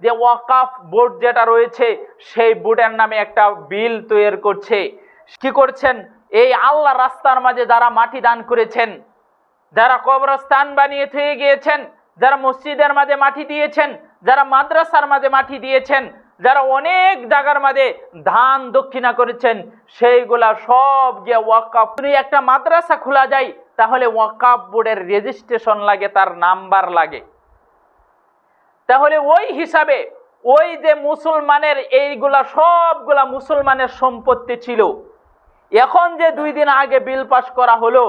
যে ওয়াকাফ বোর্ড যেটা রয়েছে সেই বোর্ডের নামে একটা বিল তৈরি করছে। কি করছেন? এই আল্লাহ রাস্তার মাঝে যারা মাটি দান করেছেন, যারা কবরস্থান বানিয়ে থুয়ে গিয়েছেন, যারা মসজিদের মাঝে মাটি দিয়েছেন, যারা মাদ্রাসার মাঝে মাটি দিয়েছেন, যারা অনেক জায়গার মাঝে দান দক্ষিণা করেছেন, সেইগুলা সব যে ওয়াকাফ। একটা মাদ্রাসা খোলা যায় তাহলে ওয়াকাফ বোর্ডের রেজিস্ট্রেশন লাগে, তার নাম্বার লাগে। তাহলে ওই হিসাবে ওই যে মুসলমানের এইগুলা সবগুলা মুসলমানের সম্পত্তি ছিল। এখন যে 2 দিন আগে বিল পাস করা হলো,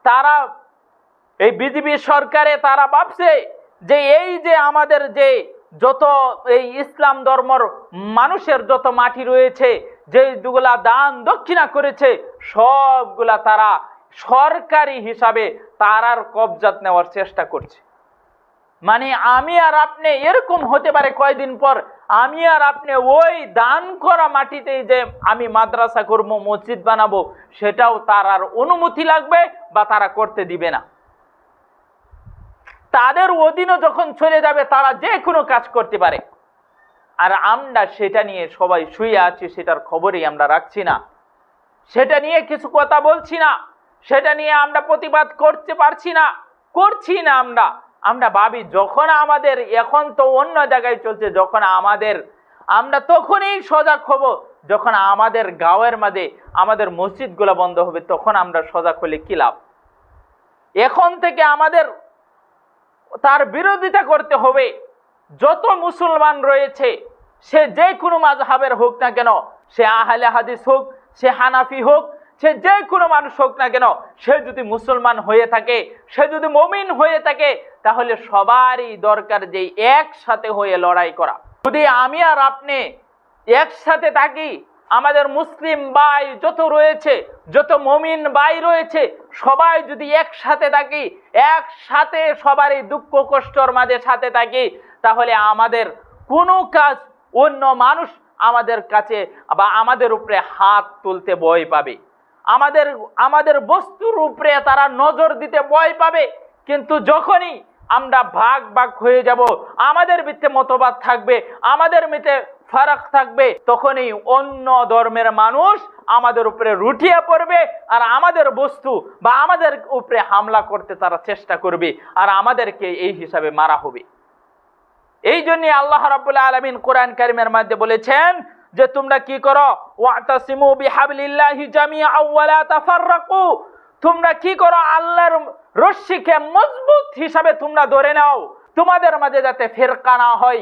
তারা এই বিজেপি সরকারে তারা ভাবছে যে এই যে আমাদের যে যত এই ইসলাম ধর্মর মানুষের যত মাটি রয়েছে, যেগুলা দান দক্ষিণা করেছে, সবগুলা তারা সরকারি হিসাবে তারার কবজাত নেওয়ার চেষ্টা করছে। মানে আমি আর আপনি এরকম হতে পারে কয়দিন পর আমি আর আপনি ওই দান করা মাটিতেই যে আমি মাদ্রাসা করবো, মসজিদ বানাবো, সেটাও তার অনুমতি লাগবে বা তারা করতে দিবে না। তাদের অধীনে যখন চলে যাবে তারা যে কোনো কাজ করতে পারে। আর আমরা সেটা নিয়ে সবাই শুয়ে আছি, সেটার খবরই আমরা রাখছি না, সেটা নিয়ে কিছু কথা বলছি না, সেটা নিয়ে আমরা প্রতিবাদ করতে পারছি না, করছি না। আমরা ভাবি যখন আমাদের, এখন তো অন্য জায়গায় চলছে, যখন আমরা তখনই সজাগ হব যখন আমাদের গাঁয়ের মাঝে আমাদের মসজিদগুলো বন্ধ হবে, তখন আমরা সজাগ হলে কি লাভ? এখন থেকে আমাদের তার বিরোধিতা করতে হবে। যত মুসলমান রয়েছে, সে যে কোনো মাযহাবের হোক না কেন, সে আহলে হাদিস হোক, সে হানাফি হোক, সে যে কোনো মানুষ হোক না কেন, সে যদি মুসলমান হয়ে থাকে, সে যদি মুমিন হয়ে থাকে, তাহলে সবারই দরকার যে একসাথে হয়ে লড়াই করা। যদি আমি আর আপনি একসাথে থাকি, আমাদের মুসলিম ভাই যত রয়েছে, যত মুমিন ভাই রয়েছে, সবাই যদি একসাথে থাকি, একসাথে সবারই দুঃখ কষ্টর মাঝে সাথে থাকি, তাহলে আমাদের কোনো কাজ অন্য মানুষ আমাদের কাছে বা আমাদের উপরে হাত তুলতে ভয় পাবে, আমাদের বস্তুর উপরে তারা নজর দিতে ভয় পাবে। কিন্তু যখনই আমরা ভাগ হয়ে যাব, আমাদের ভিতরে মতবাদ থাকবে, আমাদের ভিতরে ফারাক থাকবে, তখনই অন্য ধর্মের মানুষ আমাদের উপরে রুঠিয়ে পড়বে আর আমাদের বস্তু বা আমাদের উপরে হামলা করতে তারা চেষ্টা করবে, আর আমাদেরকে এই হিসাবে মারা হবে। এই জন্য আল্লাহ রাব্বুল আলামিন কোরআন কারীমের মধ্যে বলেছেন যে তোমরা কি করো, ওয়াতাসিমু বিহাবলিল্লাহি জামিআন ওয়া লা তাফাররাকু, তোমরা কি করো, আল্লাহর রশ্মিকে মজবুত হিসাবে তোমরা ধরে নাও, তোমাদের মাঝে যাতে ফিরকা না হয়।